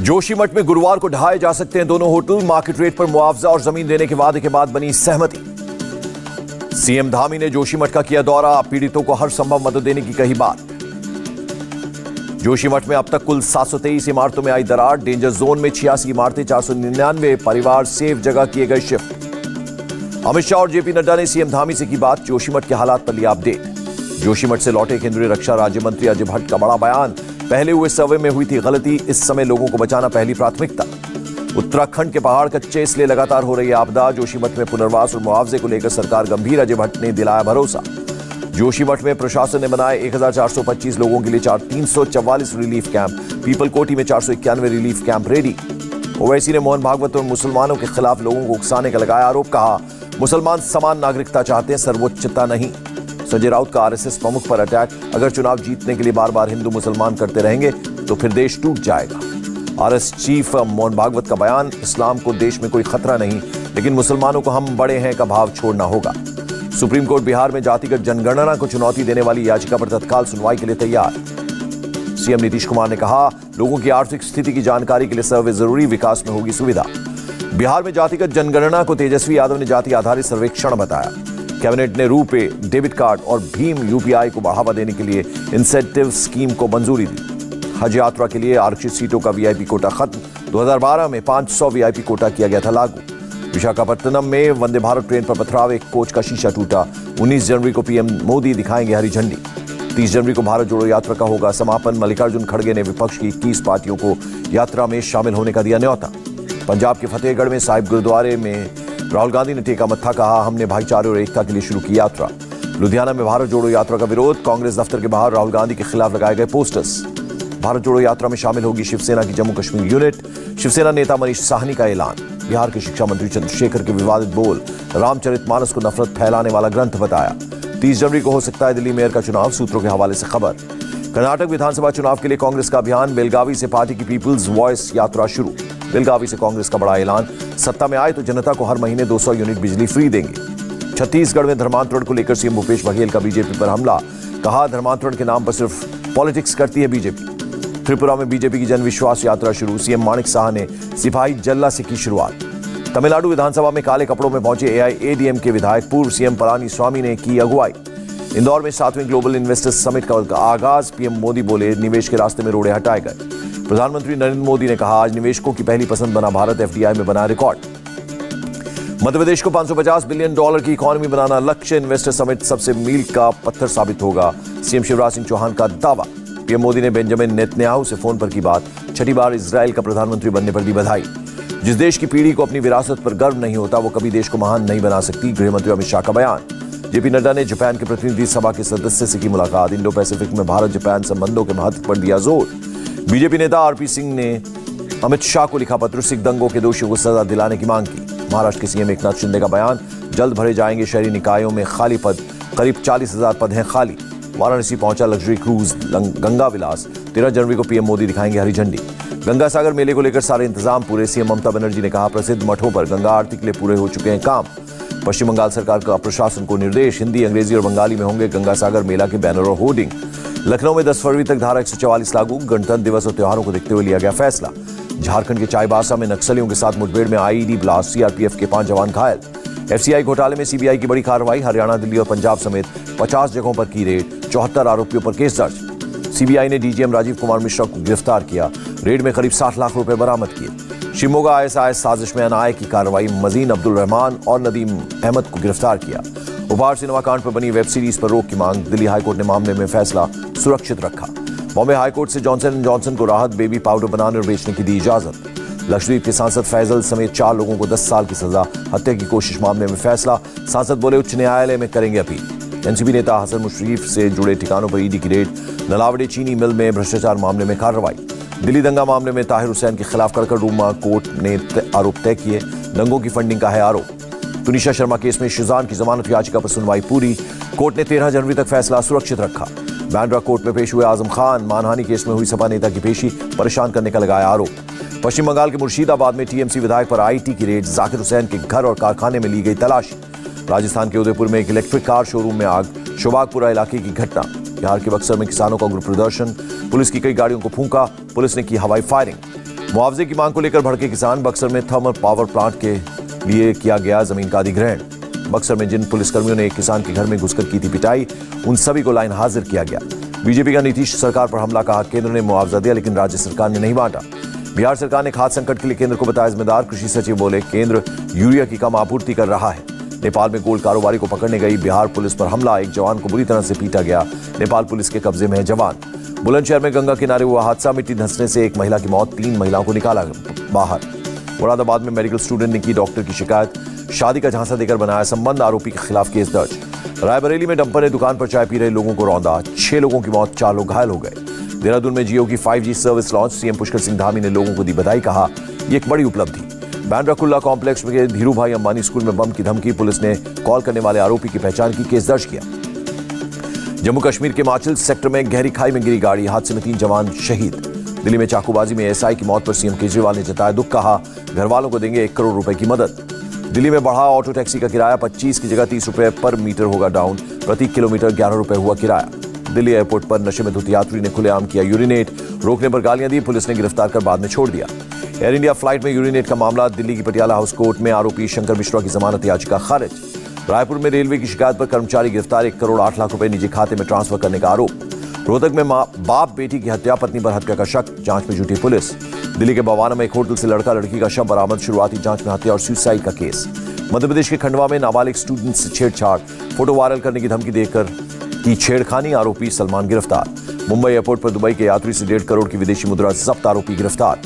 जोशीमठ में गुरुवार को ढहाए जा सकते हैं दोनों होटल। मार्केट रेट पर मुआवजा और जमीन देने के वादे के बाद बनी सहमति। सीएम धामी ने जोशीमठ का किया दौरा, पीड़ितों को हर संभव मदद देने की कही बात। जोशीमठ में अब तक कुल 723 इमारतों में आई दरार। डेंजर जोन में 86 इमारतें, 499 परिवार सेफ जगह किए गए शिफ्ट। अमित शाह और जेपी नड्डा ने सीएम धामी से की बात, जोशीमठ के हालात पर लिया अपडेट। जोशीमठ से लौटे केंद्रीय रक्षा राज्य मंत्री अजय भट्ट का बड़ा बयान, पहले हुए सर्वे में हुई थी गलती, इस समय लोगों को बचाना पहली प्राथमिकता। उत्तराखंड के पहाड़ कच्चे, इसलिए लगातार हो रही है आपदा। जोशीमठ में पुनर्वास और मुआवजे को लेकर सरकार गंभीर, अजय भट्ट ने दिलाया भरोसा। जोशीमठ में प्रशासन ने बनाए 1425 लोगों के लिए 344 रिलीफ कैंप। पीपलकोटी में 491 रिलीफ कैंप रेडी। ओवैसी ने मोहन भागवत और मुसलमानों के खिलाफ लोगों को उकसाने का लगाया आरोप, कहा मुसलमान समान नागरिकता चाहते हैं, सर्वोच्चता नहीं। संजय राउत का आरएसएस प्रमुख पर अटैक, अगर चुनाव जीतने के लिए बार बार हिंदू मुसलमान करते रहेंगे तो फिर देश टूट जाएगा। आरएस चीफ मोहन भागवत का बयान, इस्लाम को देश में कोई खतरा नहीं, लेकिन मुसलमानों को हम बड़े हैं का भाव छोड़ना होगा। सुप्रीम कोर्ट बिहार में जातिगत जनगणना को चुनौती देने वाली याचिका पर तत्काल सुनवाई के लिए तैयार। सीएम नीतीश कुमार ने कहा, लोगों की आर्थिक स्थिति की जानकारी के लिए सर्वे जरूरी, विकास में होगी सुविधा। बिहार में जातिगत जनगणना को तेजस्वी यादव ने जाति आधारित सर्वेक्षण बताया। कैबिनेट ने रूपे, डेबिट कार्ड और भीम यूपीआई को बढ़ावा देने के लिए इंसेंटिव स्कीम को मंजूरी दी। हज यात्रा के लिए आरक्षित सीटों का वीआईपी कोटा खत्म। 2012 में 500 वीआईपी कोटा किया गया था लागू। विशाखापट्टनम में वंदे भारत ट्रेन पर पथराव, एक कोच का शीशा टूटा। 19 जनवरी को पीएम मोदी दिखाएंगे हरी झंडी। 30 जनवरी को भारत जोड़ो यात्रा का होगा समापन। मल्लिकार्जुन खड़गे ने विपक्ष की 21 पार्टियों को यात्रा में शामिल होने का दिया न्योता। पंजाब के फतेहगढ़ में साहिब गुरुद्वारे में राहुल गांधी ने टेका मत्था, कहा हमने भाईचारे और एकता के लिए शुरू की यात्रा। लुधियाना में भारत जोड़ो यात्रा का विरोध, कांग्रेस दफ्तर के बाहर राहुल गांधी के खिलाफ लगाए गए पोस्टर्स। भारत जोड़ो यात्रा में शामिल होगी शिवसेना की जम्मू कश्मीर यूनिट। शिवसेना नेता मनीष साहनी का ऐलान। बिहार के शिक्षा मंत्री चंद्रशेखर के विवादित बोल, रामचरितमानस को नफरत फैलाने वाला ग्रंथ बताया। 30 जनवरी को हो सकता है दिल्ली मेयर का चुनाव, सूत्रों के हवाले से खबर। कर्नाटक विधानसभा चुनाव के लिए कांग्रेस का अभियान, बेलगावी से पार्टी की पीपुल्स वॉइस यात्रा शुरू। बेलगावी से कांग्रेस का बड़ा ऐलान, सत्ता में आए तो जनता को हर महीने 200 यूनिट बिजली फ्री देंगे। छत्तीसगढ़ में धर्मांतरण को लेकर सीएम भूपेश बघेल का बीजेपी पर हमला, कहा धर्मांतरण के नाम पर सिर्फ पॉलिटिक्स करती है बीजेपी। त्रिपुरा में बीजेपी की जन विश्वास यात्रा शुरू, सीएम माणिक साह ने सिपाही जल्ला से की शुरुआत। तमिलनाडु विधानसभा में काले कपड़ों में पहुंचे एआईएडीएम के विधायक, पूर्व सीएम पलानी स्वामी ने की अगुवाई। इंदौर में 7वें ग्लोबल इन्वेस्टर्स समिट का आगाज, पीएम मोदी बोले निवेश के रास्ते में रोड़े हटाए गए। प्रधानमंत्री नरेंद्र मोदी ने कहा, आज निवेशकों की पहली पसंद बना भारत, एफडीआई में बना रिकॉर्ड। मध्य प्रदेश को $550 बिलियन की इकोनॉमी बनाना लक्ष्य, इन्वेस्टर समिट सबसे मील का पत्थर साबित होगा, सीएम शिवराज सिंह चौहान का दावा। पीएम मोदी ने बेंजामिन नेतन्याहू से फोन पर की बात, छठी बार इजराइल का प्रधानमंत्री बनने पर दी बधाई। जिस देश की पीढ़ी को अपनी विरासत पर गर्व नहीं होता, वो कभी देश को महान नहीं बना सकती, गृहमंत्री अमित शाह का बयान। जेपी नड्डा ने जापान के प्रतिनिधि सभा के सदस्य से की मुलाकात, इंडो पैसिफिक में भारत जापान संबंधों के महत्व पर दिया जोर। बीजेपी नेता आरपी सिंह ने अमित शाह को लिखा पत्र, सिख दंगों के दोषियों को सजा दिलाने की मांग की। महाराष्ट्र के सीएम एकनाथ शिंदे का बयान, जल्द भरे जाएंगे शहरी निकायों में खाली पद, करीब 40,000 पद हैं खाली। वाराणसी पहुंचा लग्जरी क्रूज गंगा विलास, 13 जनवरी को पीएम मोदी दिखाएंगे हरी झंडी। गंगा सागर मेले को लेकर सारे इंतजाम पूरे, सीएम ममता बनर्जी ने कहा प्रसिद्ध मठों पर गंगा आरती के लिए पूरे हो चुके हैं काम। पश्चिम बंगाल सरकार का प्रशासन को निर्देश, हिंदी, अंग्रेजी और बंगाली में होंगे गंगा सागर मेला के बैनर और होर्डिंग। लखनऊ में 10 फरवरी तक धारा 144 लागू, गणतंत्र दिवस और त्योहारों को देखते हुए लिया गया फैसला। झारखंड के चाईबासा में नक्सलियों के साथ मुठभेड़ में आईईडी ब्लास्ट, सीआरपीएफ के 5 जवान घायल। एफसीआई घोटाले में सीबीआई की बड़ी कार्रवाई, हरियाणा, दिल्ली और पंजाब समेत 50 जगहों पर की रेड, 74 आरोपियों पर केस दर्ज। सीबीआई ने डीजीएम राजीव कुमार मिश्रा को गिरफ्तार किया, रेड में करीब 60 लाख रुपए बरामद किए। शिमोगा आईएसआईएस साजिश में एनआईए की कार्रवाई, मजीन अब्दुल रहमान और नदीम अहमद को गिरफ्तार किया। उपहार सिनेमा कांड पर बनी वेब सीरीज पर रोक की मांग, दिल्ली हाईकोर्ट ने मामले में फैसला सुरक्षित रखा। बॉम्बे हाईकोर्ट से जॉनसन एंड जॉनसन को राहत, बेबी पाउडर बनाने और बेचने की दी इजाजत। लक्षद्वीप के सांसद फैजल समेत 4 लोगों को 10 साल की सजा, हत्या की कोशिश मामले में फैसला, सांसद बोले उच्च न्यायालय में करेंगे अपील। एनसीपी नेता हसन मुशर्रफ से जुड़े ठिकानों पर ईडी की रेड, नलावड़े चीनी मिल में भ्रष्टाचार मामले में कार्रवाई। दिल्ली दंगा मामले में ताहिर हुसैन के खिलाफ कड़कड़डूमा कोर्ट ने आरोप तय किए, दंगों की फंडिंग का है आरोप। तुनिशा शर्मा केस में शुजान की जमानत याचिका पर सुनवाई पूरी, कोर्ट ने 13 जनवरी तक फैसला सुरक्षित रखा। बांद्रा कोर्ट में पेश हुए आजम खान, मानहानि केस में हुई सपा नेता की पेशी, परेशान करने का लगाया आरोप। पश्चिम बंगाल के मुर्शिदाबाद में टीएमसी विधायक पर आईटी की रेड, जाकिर हुसैन के घर और कारखाने में ली गई तलाशी। राजस्थान के उदयपुर में एक इलेक्ट्रिक कार शोरूम में आग, शोभागपुरा इलाके की घटना। बिहार के बक्सर में किसानों का उग्र प्रदर्शन, पुलिस की कई गाड़ियों को फूंका, पुलिस ने की हवाई फायरिंग। मुआवजे की मांग को लेकर भड़के किसान। बक्सर में थर्मल पावर प्लांट के लिए किया गया जमीन का अधिग्रहण। बक्सर में जिन पुलिसकर्मियों ने एक किसान के घर में घुसकर की थी पिटाई, उन सभी को लाइन हाजिर किया गया। बीजेपी का नीतीश सरकार पर हमला, कहा केंद्र ने मुआवजा दिया लेकिन राज्य सरकार ने नहीं बांटा। बिहार सरकार ने खाद्य संकट के लिए केंद्र को बताया जिम्मेदार। कृषि सचिव बोले केंद्र यूरिया की कम आपूर्ति कर रहा है। नेपाल में गोल्ड कारोबारी को पकड़ने गई बिहार पुलिस पर हमला, एक जवान को बुरी तरह से पीटा गया। नेपाल पुलिस के कब्जे में है जवान। बुलंदशहर में गंगा किनारे हुआ हादसा, मिट्टी धंसने से एक महिला की मौत, 3 महिलाओं को निकाला बाहर। मुरादाबाद में मेडिकल स्टूडेंट ने की डॉक्टर की शिकायत, शादी का झांसा देकर बनाया संबंध, आरोपी के खिलाफ केस दर्ज। रायबरेली में डंपर ने दुकान पर चाय पी रहे लोगों को रौंदा, 6 लोगों की मौत, 4 लोग घायल हो गए। देहरादून में जियो की 5G service launch, CM Pushkar Singh Dhami ने लोगों को दी बधाई, कहा यह एक बड़ी उपलब्धि। बैंड्रा कॉम्प्लेक्स में धीरू भाई अंबानी स्कूल में बम की धमकी, पुलिस ने कॉल करने वाले आरोपी की पहचान की, केस दर्ज किया। जम्मू कश्मीर के माचिल सेक्टर में गहरी खाई में गिरी गाड़ी, हादसे में 3 जवान शहीद। दिल्ली में चाकूबाजी में एसआई की मौत पर सीएम केजरीवाल ने जताया दुख, कहा घर वालों को देंगे 1 करोड़ रुपए की मदद। दिल्ली में बढ़ा ऑटो टैक्सी का किराया, 25 की जगह 30 रुपए पर मीटर होगा डाउन, प्रति किलोमीटर 11 रुपए हुआ किराया। दिल्ली एयरपोर्ट पर नशे में धुत यात्री ने खुलेआम किया यूरिनेट, रोकने पर गालियां दी, पुलिस ने गिरफ्तार कर बाद में छोड़ दिया। एयर इंडिया फ्लाइट में यूरिनेट का मामला, दिल्ली की पटियाला हाउस कोर्ट में आरोपी शंकर मिश्रा की जमानत याचिका खारिज। रायपुर में रेलवे की शिकायत पर कर्मचारी गिरफ्तार, 1 करोड़ 8 लाख रुपए निजी खाते में ट्रांसफर करने का आरोप। रोहतक में बाप बेटी की हत्या, पत्नी पर हत्या का शक, जांच में जुटी पुलिस। दिल्ली के बवाना में एक होटल से लड़का लड़की का शव बरामद, शुरुआती जांच में हत्या और सुसाइड का केस। मध्य प्रदेश के खंडवा में नाबालिग स्टूडेंट से छेड़छाड़, फोटो वायरल करने की धमकी देकर की छेड़खानी, आरोपी सलमान गिरफ्तार। मुंबई एयरपोर्ट पर दुबई के यात्री से 1.5 करोड़ की विदेशी मुद्रा जब्त, आरोपी गिरफ्तार।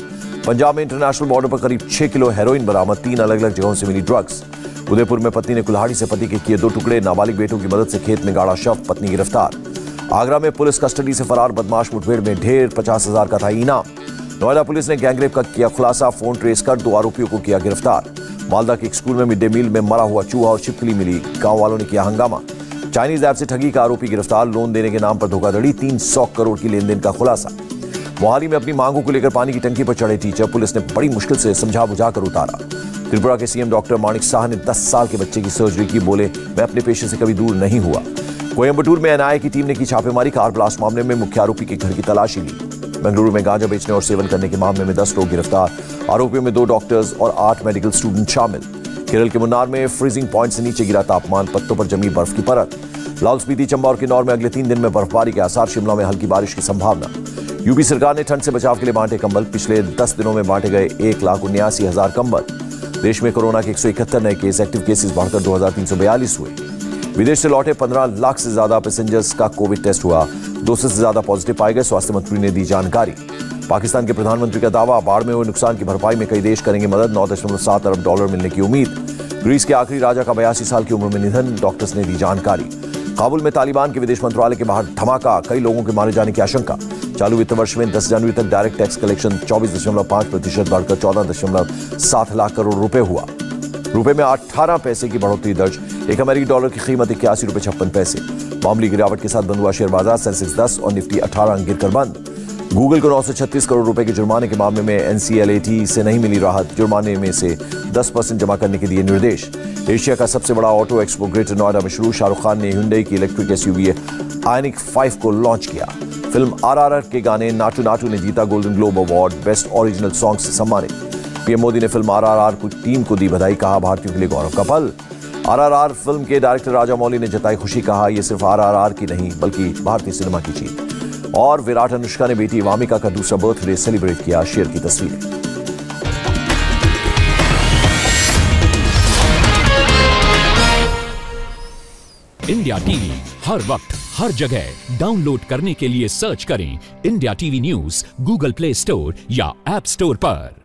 पंजाब में इंटरनेशनल बॉर्डर पर करीब 6 किलो हेरोइन बरामद, 3 अलग अलग जगहों से मिली ड्रग्स। उदयपुर में पत्नी ने कुल्हाड़ी से पति के किए 2 टुकड़े, नाबालिग बेटों की मदद से खेत में गाड़ा शव, पत्नी गिरफ्तार। आगरा में पुलिस कस्टडी से फरार बदमाश मुठभेड़ में ढेर, 50,000 का था इनाम। नोएडा पुलिस ने गैंगरेप का किया खुलासा, फोन ट्रेस कर 2 आरोपियों को किया गिरफ्तार। मालदा के एक स्कूल में मिड डे मील में मरा हुआ चूहा और छिपकली मिली, गांव वालों ने किया हंगामा। चाइनीज ऐप से ठगी का आरोपी गिरफ्तार, लोन देने के नाम पर धोखाधड़ी, 300 करोड़ की लेनदेन का खुलासा। मोहाली में अपनी मांगों को लेकर पानी की टंकी पर चढ़े टीचर, पुलिस ने बड़ी मुश्किल से समझा बुझाकर उतारा। त्रिपुरा के सीएम डॉक्टर माणिक साह ने 10 साल के बच्चे की सर्जरी की, बोले मैं अपने पेशे से कभी दूर नहीं हुआ। कोयंबटूर में एनआईए की टीम ने की छापेमारी, कार ब्लास्ट मामले में मुख्य आरोपी के घर की तलाशी ली। बेंगलुरु में गांजा बेचने और सेवन करने के मामले में 10 लोग गिरफ्तार, आरोपियों में 2 डॉक्टर्स और 8 मेडिकल स्टूडेंट शामिल। केरल के मुन्नार में फ्रीजिंग पॉइंट से नीचे गिरा तापमान, पत्तों पर जमी बर्फ की परत। लाहौल स्पीति, चंबा और किन्नौर में अगले 3 दिन में बर्फबारी के आसार, शिमला में हल्की बारिश की संभावना। यूपी सरकार ने ठंड से बचाव के लिए बांटे कंबल, पिछले 10 दिनों में बांटे गए 1,79,000 कंबल। देश में कोरोना के 171 नए केस, एक्टिव केसेस बढ़कर 2,342 हुए। विदेश से लौटे 15 लाख से ज्यादा पैसेंजर्स का कोविड टेस्ट हुआ, 200 से ज्यादा पॉजिटिव पाए गए, स्वास्थ्य मंत्री ने दी जानकारी। पाकिस्तान के प्रधानमंत्री का दावा, बाढ़ में हुए नुकसान की भरपाई में कई देश करेंगे मदद, $9.7 अरब मिलने की उम्मीद। ग्रीस के आखिरी राजा का 82 साल की उम्र में निधन, डॉक्टर्स ने दी जानकारी। काबुल में तालिबान के विदेश मंत्रालय के बाहर धमाका, कई लोगों के मारे जाने की आशंका। चालू वित्त वर्ष में 10 जनवरी तक डायरेक्ट टैक्स कलेक्शन 24.5% बढ़कर 14.7 लाख करोड़ रुपए हुआ। रुपए में 18 पैसे की बढ़ोतरी दर्ज, एक अमेरिकी डॉलर की कीमत ₹81.56। मामूली गिरावट के साथ बंद हुआ शेयर बाजार, सेंसेक्स 10 और निफ्टी 18 अंक गिरकर बंद। गूगल को 936 करोड़ रुपए के जुर्माने के मामले में एनसीएलएटी से नहीं मिली राहत, जुर्माने में से 10% जमा करने के दिए निर्देश। एशिया का सबसे बड़ा ऑटो एक्सपो ग्रेटर नोएडा में शुरू, शाहरुख खान ने हुंडई की इलेक्ट्रिक एसयूवी आयनिक 5 को लॉन्च किया। फिल्म आरआरआर के गाने नाटू नाटू ने जीता golden globe award, best original song से सम्मानित। पीएम मोदी ने फिल्म आरआरआर की टीम को दी बधाई, कहा भारतीयों के लिए गौरव का पल। आरआरआर फिल्म के डायरेक्टर राजामौली ने जताई खुशी, कहा यह सिर्फ आरआरआर की नहीं बल्कि भारतीय सिनेमा की जीत। और विराट अनुष्का ने बेटी वामिका का दूसरा बर्थडे सेलिब्रेट किया, शेयर की तस्वीरें। इंडिया टीवी हर वक्त हर जगह डाउनलोड करने के लिए सर्च करें India TV news Google play store या ऐप स्टोर पर।